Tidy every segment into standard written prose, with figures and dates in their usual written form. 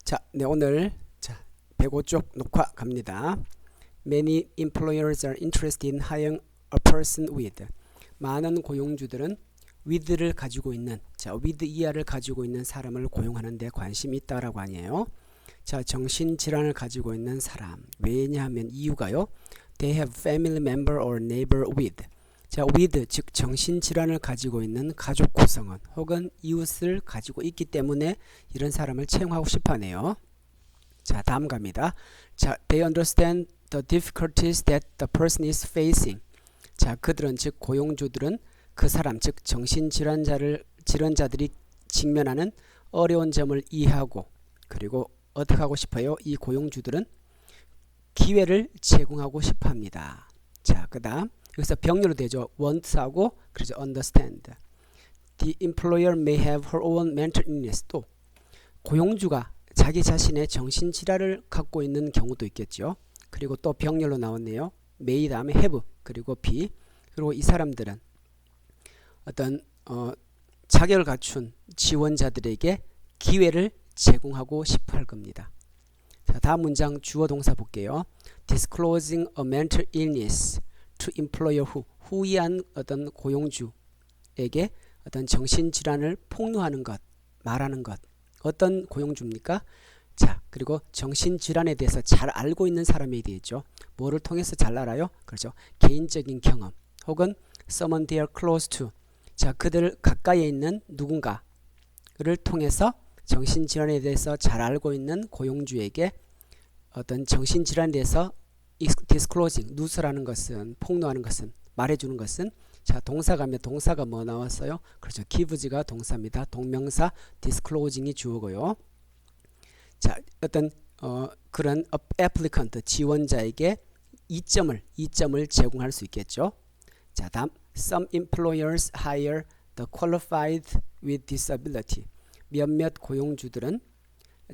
자, 네, 오늘 105쪽 녹화 갑니다. Many employers are interested in hiring a person with. 많은 고용주들은 with를 가지고 있는, with 이하를 가지고 있는 사람을 고용하는 데 관심이 있다라고 아니에요. 자, 정신질환을 가지고 있는 사람. 왜냐하면 이유가요. They have family member or neighbor with. 자, with 즉 정신질환을 가지고 있는 가족 구성원 혹은 이웃을 가지고 있기 때문에 이런 사람을 채용하고 싶어하네요. 자, 다음 갑니다. 자, they understand the difficulties that the person is facing. 자, 그들은 즉 고용주들은 그 사람 즉 질환자들이 직면하는 어려운 점을 이해하고 그리고 어떻게 하고 싶어요? 이 고용주들은 기회를 제공하고 싶어합니다. 자, 그 다음 여기서 병렬로 되죠. want하고 그래서 understand. The employer may have her own mental illness. 또 고용주가 자기 자신의 정신질환을 갖고 있는 경우도 있겠죠. 그리고 또 병렬로 나왔네요. may 다음에 have 그리고 be. 그리고 이 사람들은 어떤 자격을 갖춘 지원자들에게 기회를 제공하고 싶어 할 겁니다. 자, 다음 문장 주어 동사 볼게요. Disclosing a mental illness to employer 후이한 어떤 고용주에게 어떤 정신질환을 폭로하는 것, 말하는 것. 어떤 고용주입니까? 자, 그리고 정신질환에 대해서 잘 알고 있는 사람이 되겠죠. 뭐를 통해서 잘 알아요? 그렇죠. 개인적인 경험 혹은 someone they are close to. 자, 그들 가까이에 있는 누군가를 통해서 정신질환에 대해서 잘 알고 있는 고용주에게 어떤 정신질환에 대해서 disclosing, 누설하는 것은, 폭로하는 것은, 말해주는 것은. 자, 동사가 하면 동사가 뭐 나왔어요? 그렇죠. gives가 동사입니다. 동명사 disclosing이 주어고요. 자, 어떤 그런 applicant, 지원자에게 이점을 제공할 수 있겠죠. 자, 다음 some employers hire the qualified with disability. 몇몇 고용주들은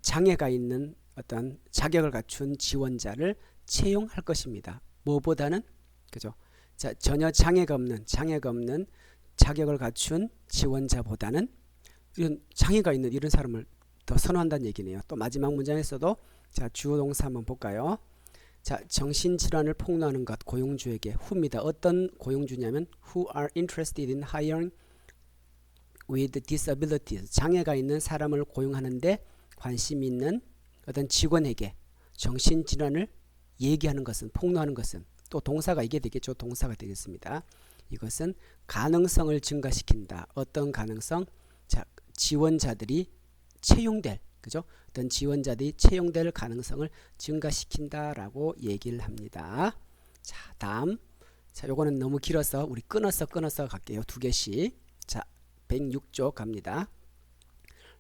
장애가 있는 어떤 자격을 갖춘 지원자를 채용할 것입니다. 뭐보다는 그죠? 자, 전혀 장애가 없는 자격을 갖춘 지원자보다는 이런 장애가 있는 이런 사람을 더 선호한다는 얘기네요. 또 마지막 문장에서도 자, 주어 동사 한번 볼까요? 자, 정신질환을 폭로하는 것 고용주에게 who입니다. 어떤 고용주냐면 who are interested in hiring with disabilities. 장애가 있는 사람을 고용하는데 관심 있는 어떤 직원에게 정신질환을 얘기하는 것은, 폭로하는 것은 또 동사가 이게 되겠죠. 동사가 되겠습니다. 이것은 가능성을 증가시킨다. 어떤 가능성? 자, 지원자들이 채용될, 그죠? 어떤 지원자들이 채용될 가능성을 증가시킨다라고 얘기를 합니다. 자, 다음. 자, 요거는 너무 길어서 우리 끊어서 갈게요. 두 개씩. 자, 106쪽 갑니다.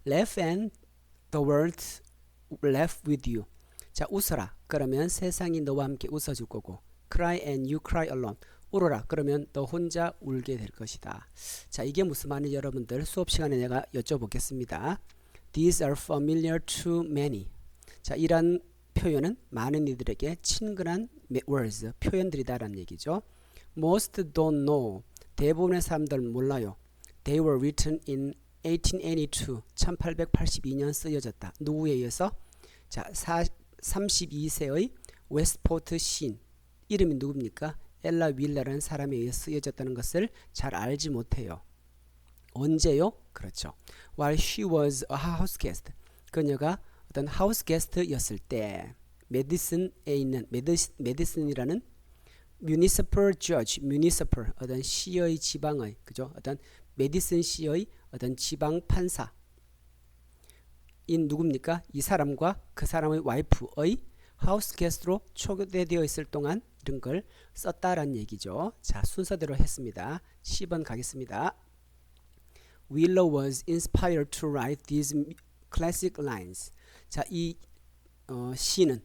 Laugh and the world laugh with you. 자, 웃어라. 그러면 세상이 너와 함께 웃어줄 거고. Cry and you cry alone. 울어라. 그러면 너 혼자 울게 될 것이다. 자, 이게 무슨 말인지 여러분들 수업 시간에 내가 여쭤보겠습니다. These are familiar to many. 자, 이런 표현은 많은 이들에게 친근한 words, 표현들이다라는 얘기죠. Most don't know. 대부분의 사람들은 몰라요. They were written in 1882. 1882년 쓰여졌다. 누구에 의해서? 자, 32세의 웨스트포트 시인. 이름이 누굽니까? 엘라 윌러라는 사람에 의해 쓰여졌다는 것을 잘 알지 못해요. 언제요? 그렇죠. While she was a house guest. 그녀가 어떤 하우스 게스트였을 때 메디슨에 있는 메디슨이라는 municipal judge, municipal 어떤 시의 지방의 그죠? 어떤 메디슨 시의 어떤 지방 판사인 누굽니까? 이 사람과 그 사람의 와이프의 하우스 게스트로 초대되어 있을 동안 이런 걸 썼다라는 얘기죠. 자, 순서대로 했습니다. 10번 가겠습니다. Willow was inspired to write these classic lines. 자, 이 시는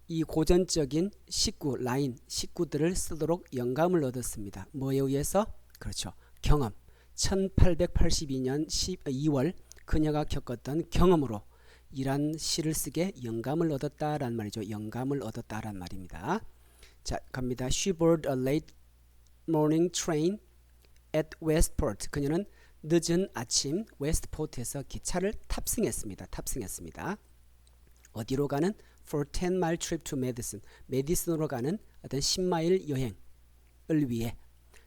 이 고전적인 식구들을 쓰도록 영감을 얻었습니다. 뭐에 의해서? 그렇죠. 경험. 1882년 2월 그녀가 겪었던 경험으로 이란 시를 쓰게 영감을 얻었다란 말이죠. 영감을 얻었다란 말입니다. 자, 갑니다. She boarded a late morning train at Westport. 그녀는 늦은 아침 웨스트포트에서 기차를 탑승했습니다. 어디로 가는? For 10-mile trip to Madison. 메디슨으로 가는 어떤 10마일 여행을 위해.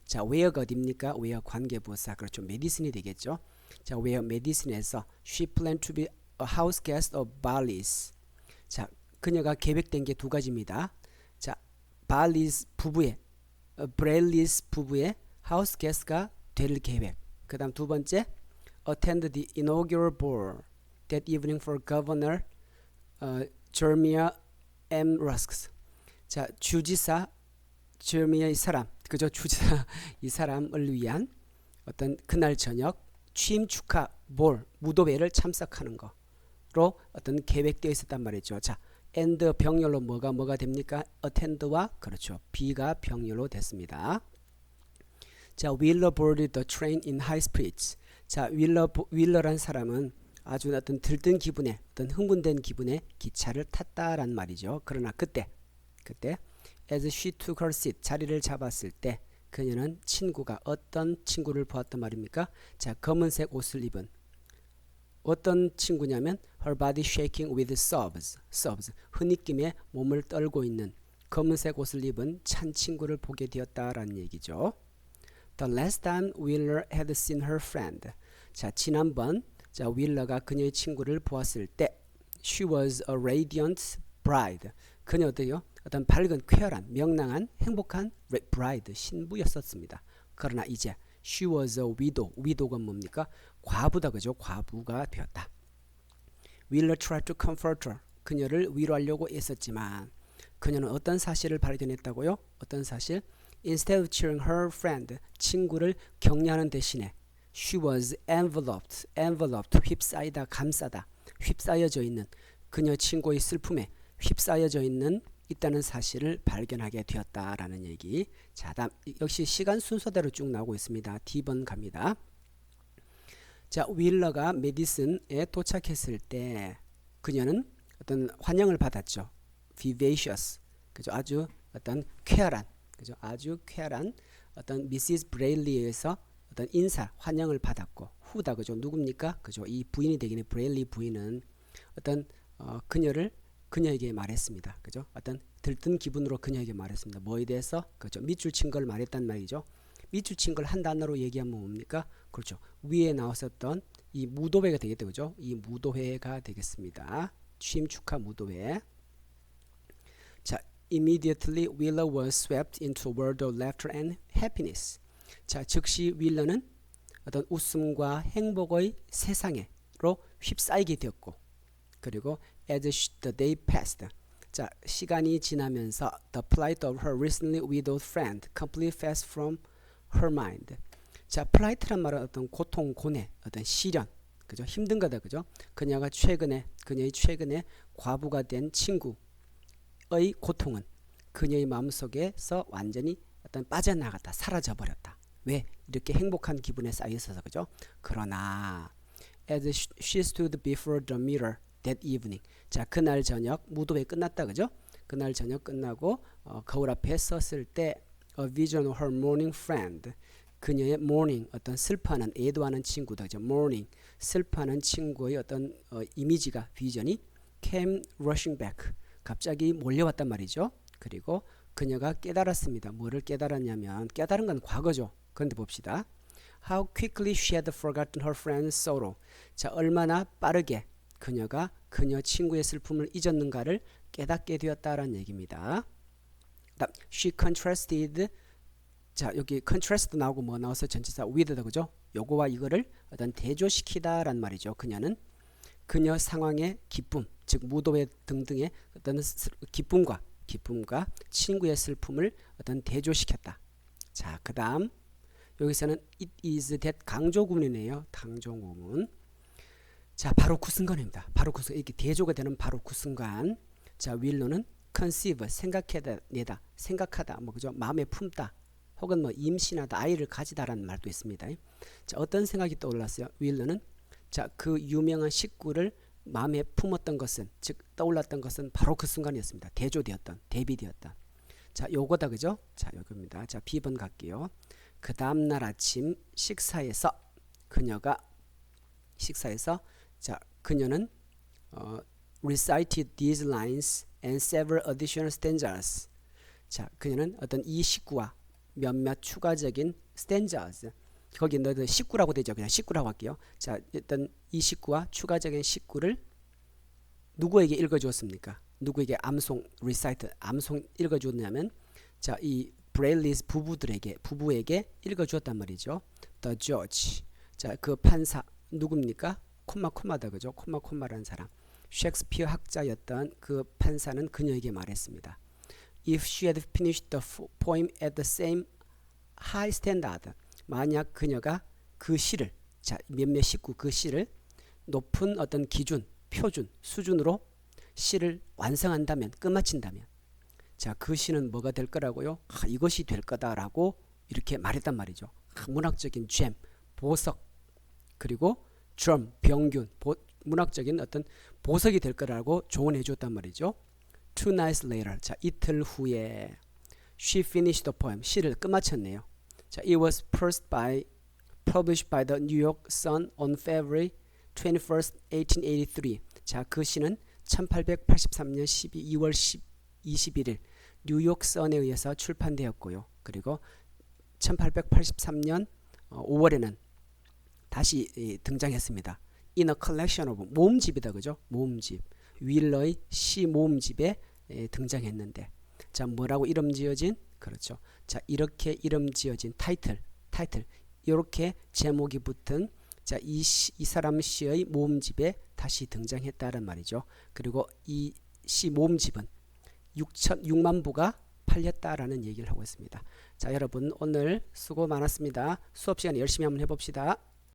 자, where가 어디입니까? where 관계부사. 그렇죠. 메디슨이 되겠죠. 자, where 메디슨에서 she planned to be a house guest of Barley's. 자, 그녀가 계획된 게 두 가지입니다. 자, Barley's 부부의 브레일리스 부부의 house guest가 될 계획. 그 다음 두 번째 attend the inaugural ball that evening for Governor Jeremiah M. Rusks. 자, 주지사 제르미야 이 사람, 그죠? 주지사 이 사람을 위한 어떤 그날 저녁 취임 축하 볼 무도회를 참석하는 거로 어떤 계획되어 있었단 말이죠. 자, and 병렬로 뭐가 됩니까? attend와 그렇죠. B가 병렬로 됐습니다. 자, Wheeler boarded the train in high spirits. 자, 윌러란 사람은 아주 어떤 들뜬 기분에, 어떤 흥분된 기분에 기차를 탔다란 말이죠. 그러나 그때 as she took her seat, 자리를 잡았을 때 그녀는 친구가 어떤 친구를 보았단 말입니까? 자, 검은색 옷을 입은 어떤 친구냐면 her body shaking with sobs, 흐느낌에 몸을 떨고 있는 검은색 옷을 입은 찬 친구를 보게 되었다라는 얘기죠. The last time Wheeler had seen her friend. 자, 지난번 자, 윌러가 그녀의 친구를 보았을 때 she was a radiant bride. 그녀 어때요? 어떤 밝은 쾌활한 명랑한 행복한 bride 신부였었습니다. 그러나 이제 she was a widow. widow가 뭡니까? 과부다, 그죠? 과부가 되었다. Wheeler tried to comfort her. 그녀를 위로하려고 애썼지만 그녀는 어떤 사실을 발견했다고요? 어떤 사실? Instead of cheering her friend, 친구를 격려하는 대신에 she was enveloped, 휩싸이다, 감싸다, 휩싸여져 있는 그녀 친구의 슬픔에 휩싸여져 있다는 사실을 발견하게 되었다라는 얘기. 자, 다음 역시 시간 순서대로 쭉 나오고 있습니다. D번 갑니다. 자, 윌러가 메디슨에 도착했을 때 그녀는 어떤 환영을 받았죠. vivacious, 그죠? 아주 어떤 쾌활한, 그죠? 아주 쾌활한 어떤 미시스 브레일리에서 어떤 인사, 환영을 받았고 후다, 그죠? 누굽니까? 그죠? 이 부인이 되기는 브레일리 부인은 어떤 그녀에게 말했습니다. 그죠? 어떤 들뜬 기분으로 그녀에게 말했습니다. 뭐에 대해서? 그죠? 밑줄 친 걸 말했단 말이죠. 밑줄 친 걸 한 단어로 얘기하면 뭡니까? 그렇죠. 위에 나왔었던 이 무도회가 되겠죠. 그죠? 이 무도회가 되겠습니다. 취임 축하 무도회. 자, immediately Wheeler was swept into a world of laughter and happiness. 자, 즉시 윌러는 어떤 웃음과 행복의 세상으로 휩싸이게 되었고, 그리고 as the day passed, 자, 시간이 지나면서 the plight of her recently widowed friend completely passed from her mind. 자, pliight란 말은 어떤 고통, 고뇌, 어떤 시련, 그죠? 힘든 거다, 그죠? 그녀의 최근에 과부가 된 친구의 고통은 그녀의 마음속에서 완전히 어떤 빠져나갔다, 사라져버렸다. 왜? 이렇게 행복한 기분에 쌓여 있어서, 그죠? 그러나 as she stood before the mirror that evening. 자, 그날 저녁 무도회 끝났다, 그죠? 그날 저녁 끝나고 거울 앞에 섰을 때 a vision of her mourning friend. 그녀의 mourning, 어떤 슬퍼하는, 애도하는 친구다, 그죠? mourning, 슬퍼하는 친구의 어떤 이미지가, 비전이 came rushing back. 갑자기 몰려왔단 말이죠. 그리고 그녀가 깨달았습니다. 뭐를 깨달았냐면, 깨달은 건 과거죠. 그런데 봅시다. How quickly she had forgotten her friend's sorrow. 자, 얼마나 빠르게 그녀가 그녀 친구의 슬픔을 잊었는가를 깨닫게 되었다라는 얘기입니다. 다음, she contrasted. 자, 여기 contrast 나오고 뭐 나와서 전치사 with다, 그죠? 요거와 이거를 어떤 대조시키다란 말이죠. 그녀는 그녀 상황의 기쁨, 즉 무도회 등등의 어떤 기쁨과 친구의 슬픔을 어떤 대조시켰다. 자, 그 다음 여기서는 it is that 강조구문이네요. 강조구문. 자, 바로 그 순간입니다. 바로 그 순간, 이렇게 대조가 되는 바로 그 순간. 자, 윌로는 conceive, 생각하다, 뭐 그죠? 마음에 품다, 혹은 뭐 임신하다, 아이를 가지다라는 말도 있습니다. 자, 어떤 생각이 떠올랐어요? 윌로는 자, 그 유명한 식구를 마음에 품었던 것은, 즉 떠올랐던 것은 바로 그 순간이었습니다. 대비되었던. 자, 요거다, 그죠? 자, 요겁니다. 자, B번 갈게요. 그 다음날 아침 식사에서 자, 그녀는 recited these lines and several additional stanzas. 자, 그녀는 어떤 이 식구와 몇몇 추가적인 stanzas. 거기 넣은 식구라고 되죠. 그냥 식구라고 할게요. 자, 일단 이 식구와 추가적인 식구를 누구에게 읽어주었습니까? 누구에게 암송 recite 암송 읽어주었냐면 자, 이 브레일리스 부부에게 읽어주었단 말이죠. The judge. 자, 그 판사 누굽니까? 콤마다 그죠? 콤마라는 사람. 셰익스피어 학자였던 그 판사는 그녀에게 말했습니다. If she had finished the poem at the same high standard. 만약 그녀가 그 시를 자, 몇몇 식구 그 시를 높은 어떤 기준, 표준, 수준으로 시를 완성한다면, 끝마친다면 자, 그 시는 뭐가 될 거라고요? 이것이 될 거다라고 이렇게 말했단 말이죠. 문학적인 잼, 보석, 그리고 drum, 병균, 문학적인 어떤 보석이 될 거라고 조언해 줬단 말이죠. 2 nights later, 자, 이틀 후에 she finished the poem, 시를 끝마쳤네요. 자, it was published by the New York Sun on February 21st, 1883. 자, 그 시는 1883년 2월 21일 뉴욕 선에 의해서 출판되었고요. 그리고 1883년 5월에는 다시 등장했습니다. In a collection of 모음집이다 그죠? 모음집. 윌러의 시 모음집에 등장했는데 자, 뭐라고 이름 지어진? 그렇죠. 자, 이렇게 이름 지어진 타이틀 이렇게 제목이 붙은 자, 이 사람 시의 모음집에 다시 등장했다는 말이죠. 그리고 이 시 모음집은 6만 부가 팔렸다라는 얘기를 하고 있습니다. 자, 여러분 오늘 수고 많았습니다. 수업 시간에 열심히 한번 해봅시다.